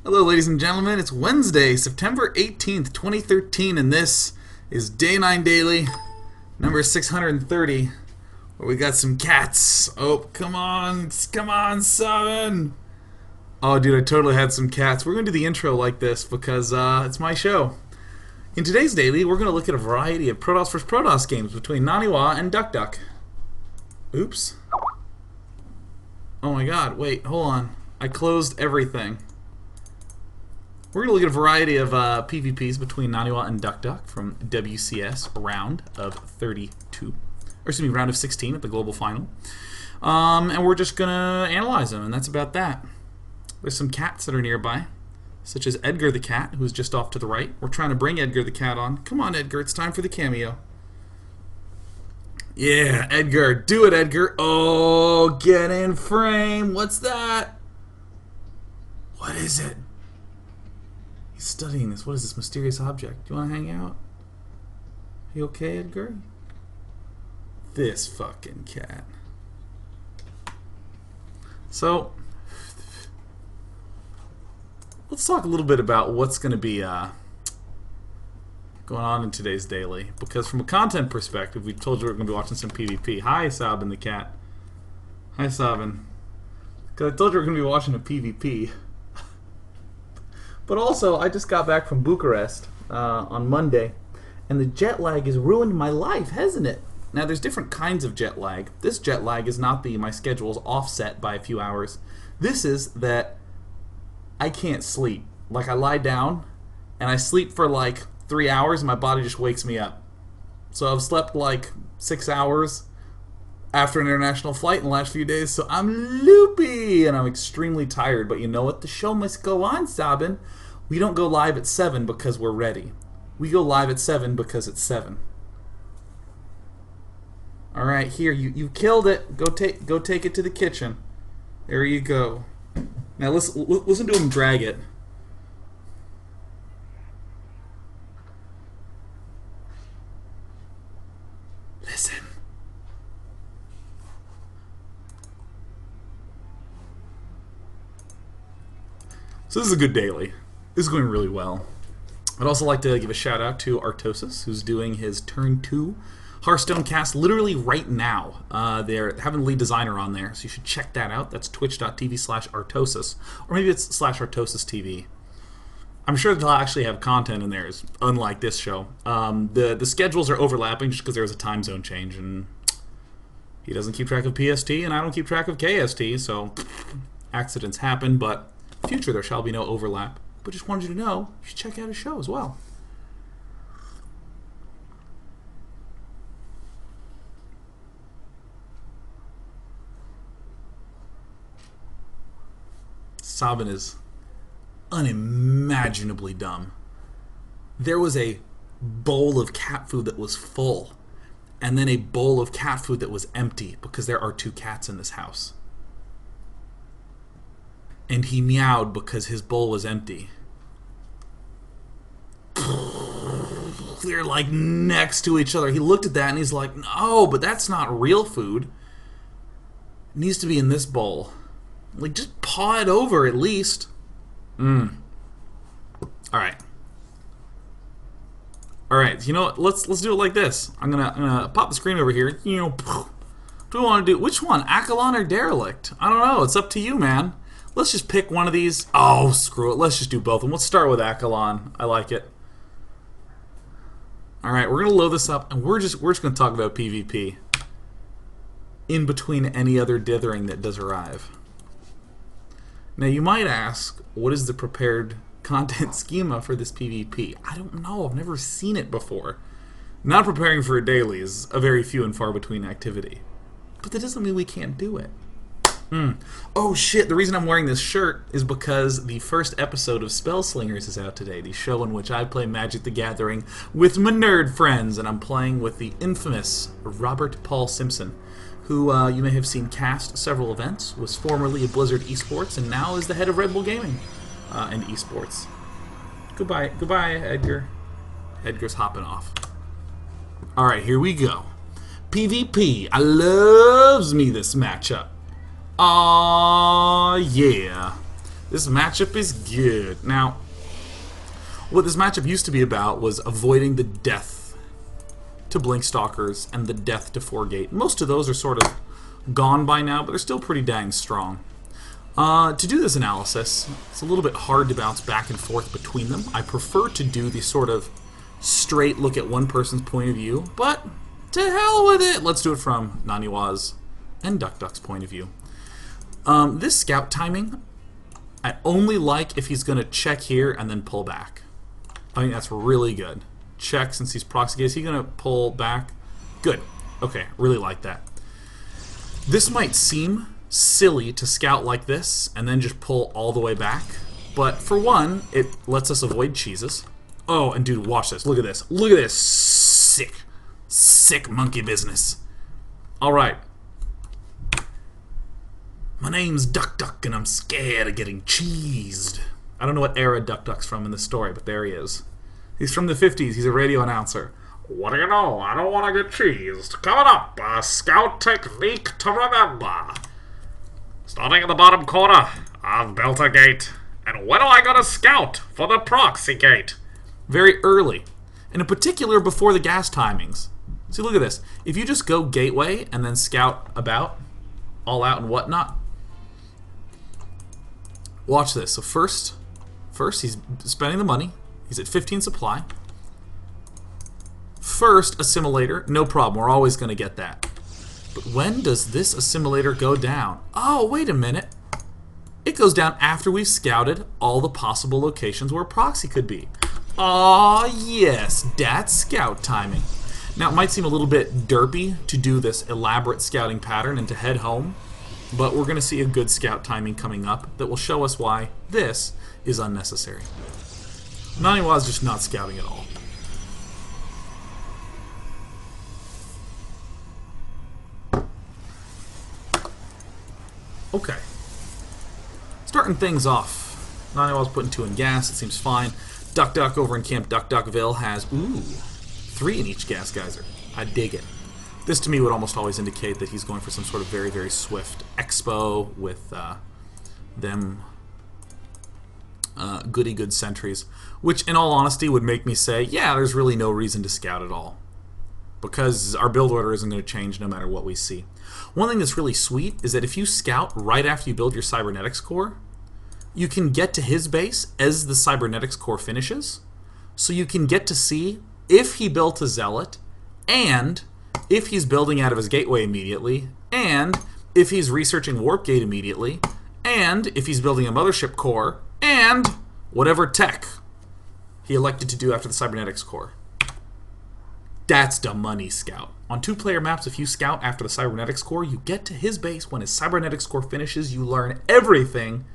Hello, ladies and gentlemen. It's Wednesday, September 18th, 2013, and this is Day 9 Daily, number 630, where we got some cats. Oh, come on, Simon. Oh, dude, I totally had some cats. We're going to do the intro like this because it's my show. In today's Daily, we're going to look at a variety of Protoss vs. Protoss games between Naniwa and Duckdeok. Oops. Oh my god, wait, hold on. I closed everything. We're going to look at a variety of PvPs between Naniwa and Duckdeok from WCS round of 32. Or excuse me, round of 16 at the global final. And we're just going to analyze them, and that's about that. There's some cats that are nearby, such as Edgar the cat, who's just off to the right. We're trying to bring Edgar the cat on. Come on, Edgar, it's time for the cameo. Yeah, Edgar. Do it, Edgar. Oh, get in frame. What's that? What is it? He's studying this. What is this mysterious object? Do you want to hang out? Are you okay, Edgar? This fucking cat. So, let's talk a little bit about what's going to be going on in today's daily. Because from a content perspective, we told you we're going to be watching some PvP. Hi, Sabin the cat. Hi, Sabin. Because I told you we're going to be watching a PvP. But also, I just got back from Bucharest on Monday, and the jet lag has ruined my life, hasn't it? Now, there's different kinds of jet lag. This jet lag is not my schedule's offset by a few hours. This is that I can't sleep. Like, I lie down, and I sleep for like 3 hours, and my body just wakes me up. So I've slept like 6 hours after an international flight in the last few days, so I'm loopy, and I'm extremely tired. But you know what? The show must go on, Sabin. We don't go live at 7 because we're ready. We go live at 7 because it's 7. Alright, here, you killed it. Go take it to the kitchen. There you go. Now listen to him drag it. Listen. So this is a good daily. This is going really well. I'd also like to give a shout out to Artosis, who's doing his turn 2 Hearthstone cast literally right now. They're having the lead designer on there, so you should check that out. That's twitch.tv/Artosis. Or maybe it's /ArtosisTV. I'm sure they'll actually have content in there, unlike this show. The schedules are overlapping just because there was a time zone change, and he doesn't keep track of PST, and I don't keep track of KST, so accidents happen, but in the future there shall be no overlap. But just wanted you to know, you should check out his show as well. Sabin is unimaginably dumb. There was a bowl of cat food that was full, and then a bowl of cat food that was empty because there are 2 cats in this house. And he meowed because his bowl was empty. They're like next to each other. He looked at that and he's like, no, but that's not real food. It needs to be in this bowl. Like, just paw it over at least. Alright. Alright, you know what? Let's do it like this. I'm gonna pop the screen over here. You know, what do we want to do? Which one? Accolon or Derelict? I don't know. It's up to you, man. Let's just pick one of these. Oh, screw it. Let's just do both of them. Let's start with Accolon. I like it. Alright, we're gonna load this up, and we're just gonna talk about PvP in between any other dithering that does arrive. Now, you might ask, what is the prepared content schema for this PvP? I don't know. I've never seen it before. Not preparing for a daily is a very few and far between activity. But that doesn't mean we can't do it. Oh shit, the reason I'm wearing this shirt is because the first episode of Spellslingers is out today, the show in which I play Magic the Gathering with my nerd friends, and I'm playing with the infamous Robert Paul Simpson, who you may have seen cast several events, was formerly of Blizzard Esports, and now is the head of Red Bull Gaming and Esports. Goodbye, Edgar. Edgar's hopping off. Alright, here we go. PvP. I loves me this matchup. Aw, yeah. This matchup is good. Now, what this matchup used to be about was avoiding the death to Blink Stalkers and the death to 4-gate. Most of those are sort of gone by now, but they're still pretty dang strong. To do this analysis, it's a little bit hard to bounce back and forth between them. I prefer to do the sort of straight look at one person's point of view, but to hell with it! Let's do it from Naniwa's and Duckdeok's point of view. This scout timing, I only like if he's going to check here and then pull back. I think that's really good. Check since he's proxy gate. Is he going to pull back? Good. Okay, really like that. This might seem silly to scout like this and then just pull all the way back, but for one, it lets us avoid cheeses. Oh, and dude, watch this. Look at this. Look at this. Sick monkey business. Alright. My name's Duckdeok and I'm scared of getting cheesed. I don't know what era Duckdeok's from in the story, but there he is. He's from the 50s. He's a radio announcer. What do you know? I don't want to get cheesed. Coming up, a scout technique to remember. Starting in the bottom corner, I've built a gate. And when am I going to scout for the proxy gate? Very early. And in particular, before the gas timings. See, look at this. If you just go gateway and then scout about, all out and whatnot, watch this. So first he's spending the money. He's at 15 supply. First assimilator, no problem. We're always going to get that. But when does this assimilator go down? Oh, wait a minute. It goes down after we've scouted all the possible locations where proxy could be. Aw, yes, that's scout timing. Now, it might seem a little bit derpy to do this elaborate scouting pattern and to head home, but we're going to see a good scout timing coming up that will show us why this is unnecessary. Naniwa is just not scouting at all. Okay. Starting things off. Naniwa's putting 2 in gas. It seems fine. Duckdeok over in Camp Duckdeokville has, 3 in each gas geyser. I dig it. This to me would almost always indicate that he's going for some sort of very, very swift expo with them goody good sentries, which in all honesty would make me say, yeah, there's really no reason to scout at all, because our build order isn't going to change no matter what we see. One thing that's really sweet is that if you scout right after you build your cybernetics core, you can get to his base as the cybernetics core finishes, so you can get to see if he built a zealot, and if he's building out of his gateway immediately, and if he's researching warp gate immediately, and if he's building a mothership core, and whatever tech he elected to do after the cybernetics core. That's the money, scout. On 2-player maps, if you scout after the cybernetics core, you get to his base. When his cybernetics core finishes, you learn everything.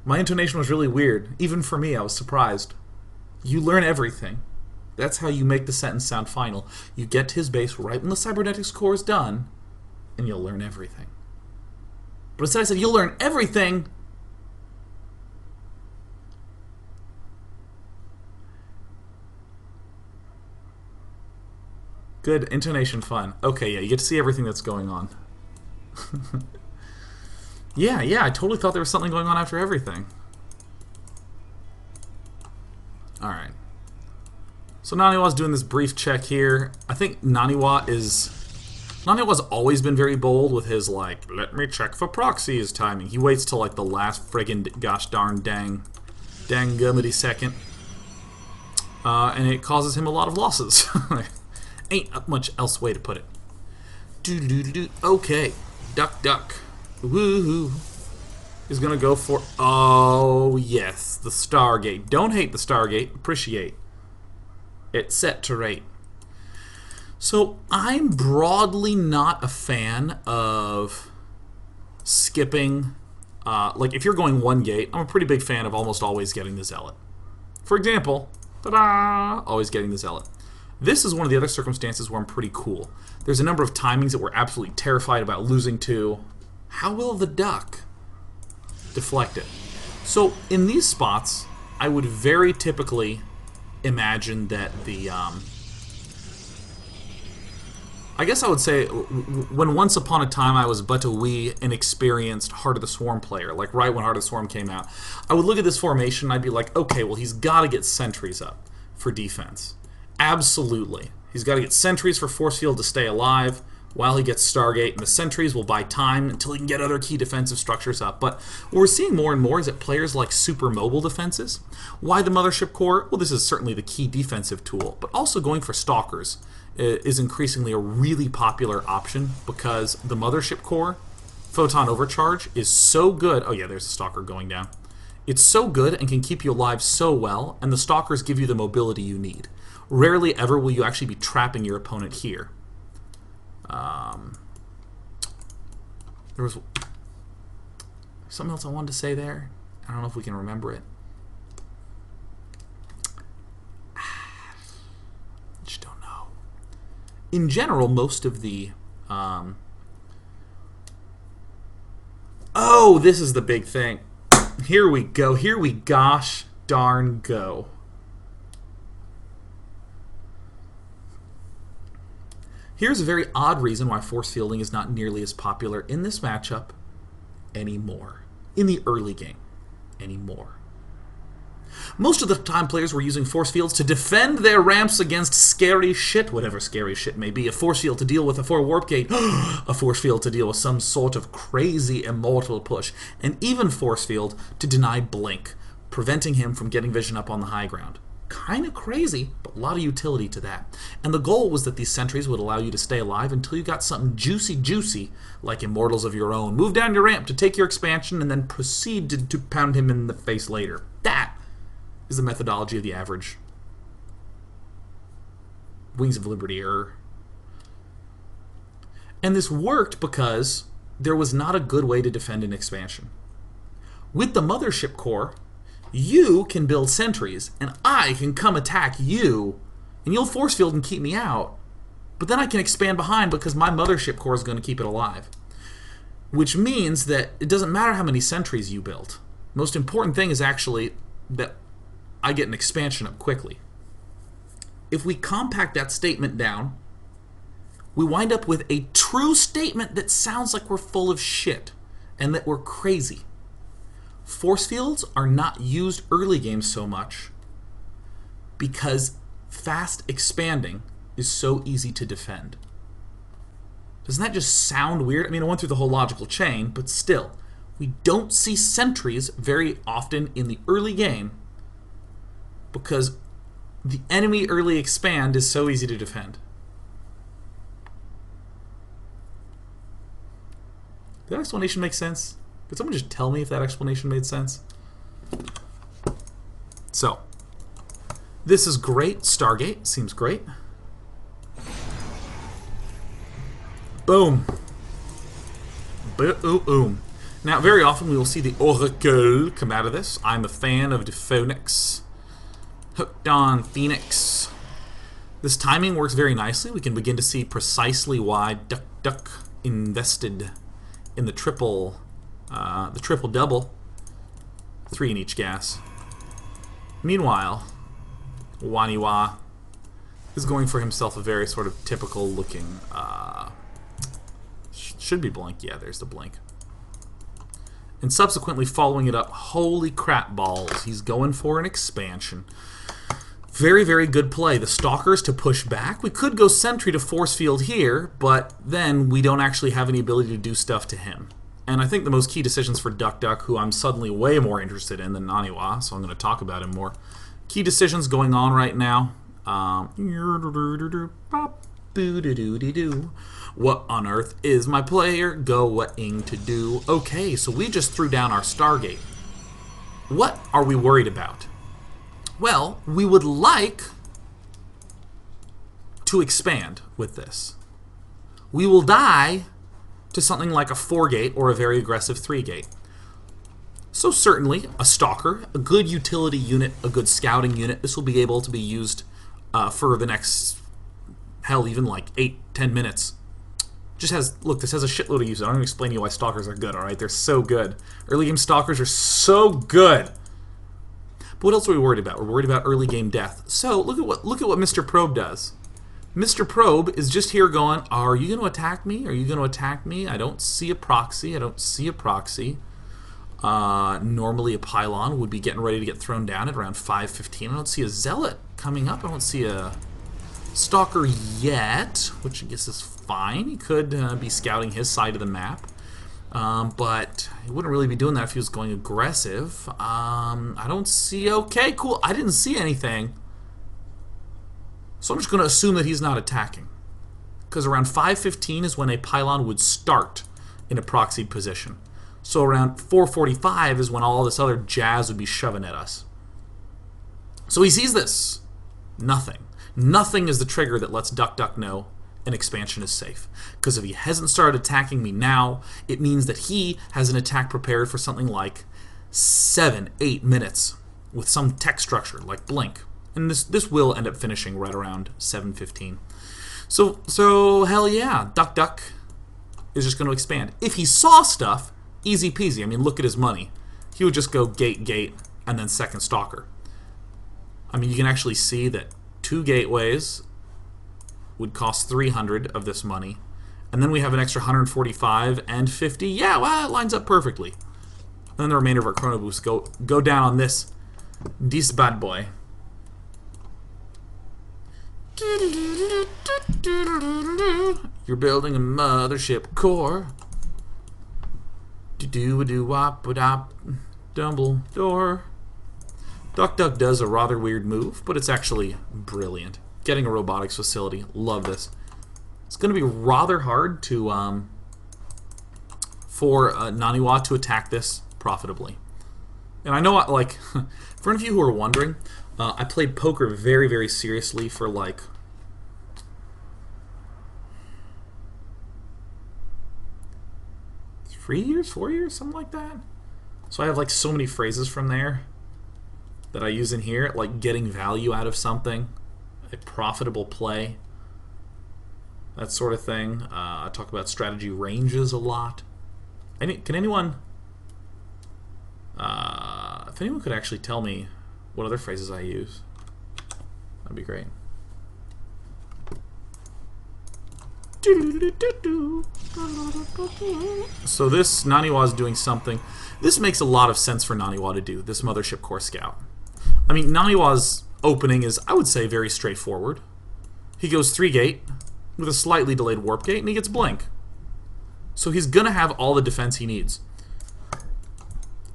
My intonation was really weird. Even for me, I was surprised. You learn everything. That's how you make the sentence sound final. You get to his base right when the cybernetics core is done, and you'll learn everything. But instead I said, you'll learn everything. Good intonation, fun. Okay, yeah, you get to see everything that's going on. Yeah, I totally thought there was something going on after everything. Alright. So Naniwa's doing this brief check here. I think Naniwa's always been very bold with his, like, let me check for proxies timing. He waits till, like, the last friggin' gosh darn dang gummity second. And it causes him a lot of losses. Ain't much else way to put it. Okay. Duck. Woohoo. Is gonna go for, oh yes, the Stargate. Don't hate the Stargate, appreciate. It's set to rate. So I'm broadly not a fan of skipping, like if you're going 1 gate, I'm a pretty big fan of almost always getting the Zealot. For example, ta-da, always getting the Zealot. This is one of the other circumstances where I'm pretty cool. There's a number of timings that we're absolutely terrified about losing to. How will the duck deflect it? So in these spots, I would very typically imagine that the I guess I would say when once upon a time I was but a wee inexperienced Heart of the Swarm player, like right when Heart of the Swarm came out, I would look at this formation and I'd be like, okay, well, he's got to get sentries up for defense. Absolutely. He's got to get sentries for force field to stay alive while he gets Stargate, and the sentries will buy time until he can get other key defensive structures up. But what we're seeing more and more is that players like super mobile defenses. Why the Mothership Core? Well, this is certainly the key defensive tool, but also going for Stalkers is increasingly a really popular option because the Mothership Core Photon Overcharge is so good. Oh yeah, there's a Stalker going down. It's so good and can keep you alive so well, and the Stalkers give you the mobility you need. Rarely ever will you actually be trapping your opponent here. There was something else I wanted to say there. I don't know if we can remember it. Just don't know. In general, most of the... Oh, this is the big thing. Here we go. Here we gosh darn go. Here's a very odd reason why force fielding is not nearly as popular in this matchup anymore. In the early game anymore. Most of the time players were using force fields to defend their ramps against scary shit, whatever scary shit may be. A force field to deal with a 4 warp gate, a force field to deal with some sort of crazy immortal push, and even force field to deny Blink, preventing him from getting vision up on the high ground. Kind of crazy, but a lot of utility to that. And the goal was that these sentries would allow you to stay alive until you got something juicy, like Immortals of your own. Move down your ramp to take your expansion and then proceed to pound him in the face later. That is the methodology of the average Wings of Liberty error. And this worked because there was not a good way to defend an expansion. With the Mothership Core, you can build sentries, and I can come attack you, and you'll force field and keep me out. But then I can expand behind because my Mothership Core is going to keep it alive. Which means that it doesn't matter how many sentries you build. Most important thing is actually that I get an expansion up quickly. If we compact that statement down, we wind up with a true statement that sounds like we're full of shit and that we're crazy. Force fields are not used early game so much because fast expanding is so easy to defend. Doesn't that just sound weird? I mean, I went through the whole logical chain, but still, we don't see sentries very often in the early game because the enemy early expand is so easy to defend. Did that explanation make sense? Could someone just tell me if that explanation made sense? So, this is great. Stargate seems great. Boom. Boom. Now, very often we will see the Oracle come out of this. I'm a fan of the Phoenix. Hooked on Phoenix. This timing works very nicely. We can begin to see precisely why Duckdeok invested in the triple double, 3 in each gas. Meanwhile, Naniwa is going for himself a very sort of typical looking, should be Blink, yeah, there's the Blink. And subsequently following it up, holy crap balls, he's going for an expansion. Very, very good play. The Stalkers to push back. We could go Sentry to force field here, but then we don't actually have any ability to do stuff to him. And I think the most key decisions for Duckdeok, who I'm suddenly way more interested in than Naniwa, so I'm going to talk about him more. Key decisions going on right now. What on earth is my player going to do? Okay, so we just threw down our Stargate. What are we worried about? Well, we would like to expand with this. We will die to something like a 4-gate or a very aggressive 3-gate. So certainly, a Stalker, a good utility unit, a good scouting unit, this will be able to be used for the next, hell, even like 8-10 minutes. Just has, look, this has a shitload of use. I'm going to explain to you why Stalkers are good, alright? They're so good. Early game Stalkers are so good. But what else are we worried about? We're worried about early game death. So look at what Mr. Probe does. Mr. Probe is just here going, are you going to attack me? Are you going to attack me? I don't see a proxy. I don't see a proxy. Normally a pylon would be getting ready to get thrown down at around 5:15. I don't see a zealot coming up. I don't see a stalker yet, which I guess is fine. He could be scouting his side of the map. But he wouldn't really be doing that if he was going aggressive. I don't see... Okay, cool. I didn't see anything. So I'm just going to assume that he's not attacking. Because around 5:15 is when a pylon would start in a proxied position. So around 4:45 is when all this other jazz would be shoving at us. So he sees this. Nothing. Nothing is the trigger that lets Duckdeok know an expansion is safe. Because if he hasn't started attacking me now, it means that he has an attack prepared for something like 7-8 minutes with some tech structure like blink. And this will end up finishing right around 7:15. So hell yeah, Duckdeok is just going to expand. If he saw stuff, easy peasy. I mean, look at his money. He would just go gate, and then second stalker. I mean, you can actually see that 2 gateways would cost 300 of this money. And then we have an extra 145 and 50. Yeah, well, it lines up perfectly. And then the remainder of our chrono boosts go down on this bad boy. You're building a mothership core. Do-do-a-do-wop-a-dop. Dumbledore. Duckdeok does a rather weird move, but it's actually brilliant. Getting a robotics facility. Love this. It's going to be rather hard to for Naniwa to attack this profitably. And I know, like, for any of you who are wondering, I played poker very, very seriously for like 3 years, 4 years, something like that. So I have like so many phrases from there that I use in here, like getting value out of something, a profitable play, that sort of thing. I talk about strategy ranges a lot. Can anyone, if anyone could actually tell me what other phrases I use, that'd be great. So this Naniwa is doing something. This makes a lot of sense for Naniwa to do, this Mothership Core Scout. I mean, Naniwa's opening is, I would say, very straightforward. He goes 3 gate with a slightly delayed warp gate, and he gets blink. So he's going to have all the defense he needs.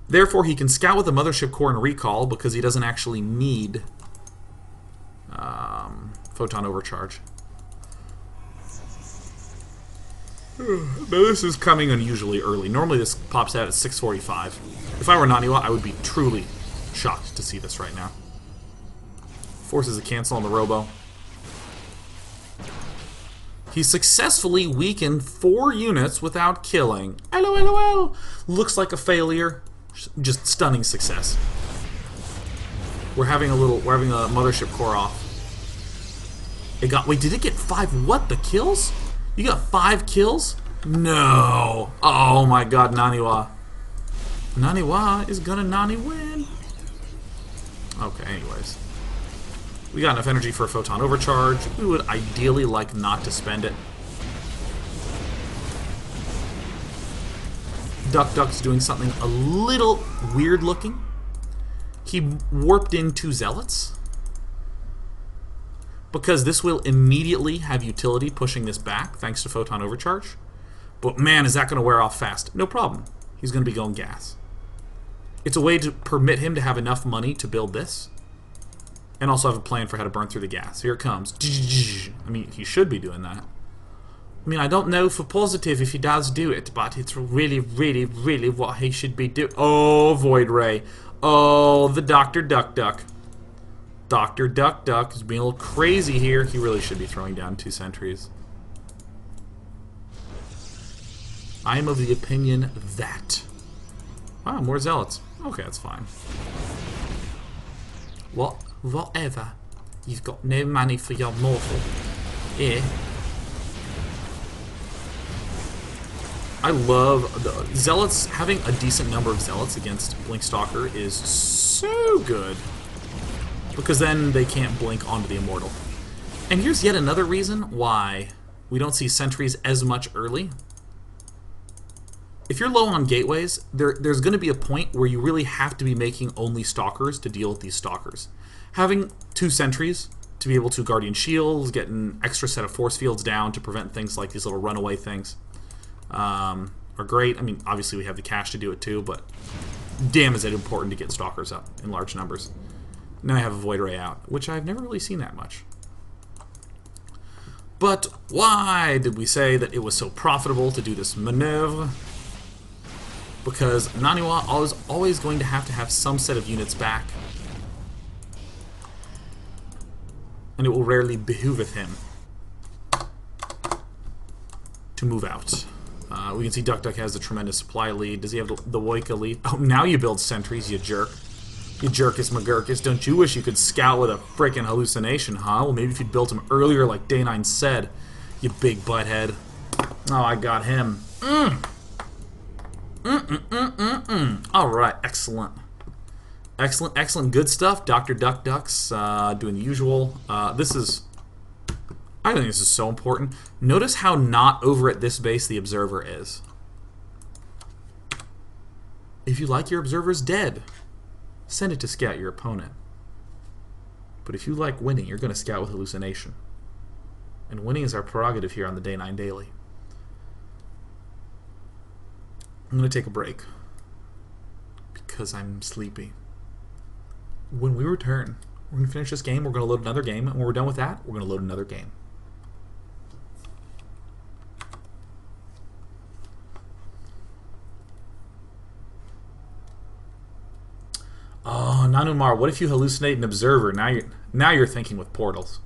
Therefore, he can scout with the Mothership Core and recall because he doesn't actually need photon overcharge. Now this is coming unusually early. Normally this pops out at 6:45. If I were Naniwa, I would be truly shocked to see this right now. Forces a cancel on the robo. He successfully weakened 4 units without killing. LOL. Looks like a failure. Just stunning success. We're having a Mothership Core off. Wait, did it get 5? What, the kills? You got 5 kills? No. Oh my god, Naniwa. Naniwa is gonna Nani win. Okay, anyways. We got enough energy for a photon overcharge. We would ideally like not to spend it. Duckdeok's doing something a little weird looking. He warped in 2 zealots. Because this will immediately have utility pushing this back, thanks to photon overcharge. But man, is that going to wear off fast. No problem. He's going to be going gas. It's a way to permit him to have enough money to build this. And also have a plan for how to burn through the gas. Here it comes. I mean, he should be doing that. I mean, I don't know for positive if he does do it, but it's really, really, really what he should be doing. Oh, Void Ray. Oh, the Dr. Duckdeok. Dr. Duckdeok is being a little crazy here. He really should be throwing down 2 sentries. I am of the opinion that... Wow, more zealots. Okay, that's fine. Whatever. You've got no money for your mortal. Here. I love the zealots. Having a decent number of zealots against Blink Stalker is so good. Because then they can't blink onto the Immortal. And here's yet another reason why we don't see sentries as much early. If you're low on gateways, there's going to be a point where you really have to be making only stalkers to deal with these stalkers. Having 2 sentries to be able to guardian shields, get an extra set of force fields down to prevent things like these little runaway things are great. I mean, obviously we have the cash to do it too, but damn is it important to get stalkers up in large numbers. Now I have a Void Ray out, which I've never really seen that much. But why did we say that it was so profitable to do this maneuver? Because Naniwa is always going to have some set of units back. And it will rarely behooveth him to move out. We can see Duckdeok has a tremendous supply lead. Does he have the Woika lead? Oh, now you build sentries, you jerk. You jerkus McGurkus. Don't you wish you could scout with a frickin' hallucination, huh? Well, maybe if you'd built them earlier like Day9 said, you big butthead. Oh, I got him. Alright, excellent. Excellent, excellent, good stuff. Dr. Duckdeok's doing the usual. I think this is so important. Notice how not over at this base the observer is. If you like your observers dead, send it to scout your opponent. But if you like winning, you're going to scout with hallucination. And winning is our prerogative here on the Day 9 Daily. I'm going to take a break because I'm sleepy. When we return, we're going to finish this game, we're going to load another game, and when we're done with that, we're going to load another game. Oh, Nanumar, what if you hallucinate an observer? Now you're thinking with portals.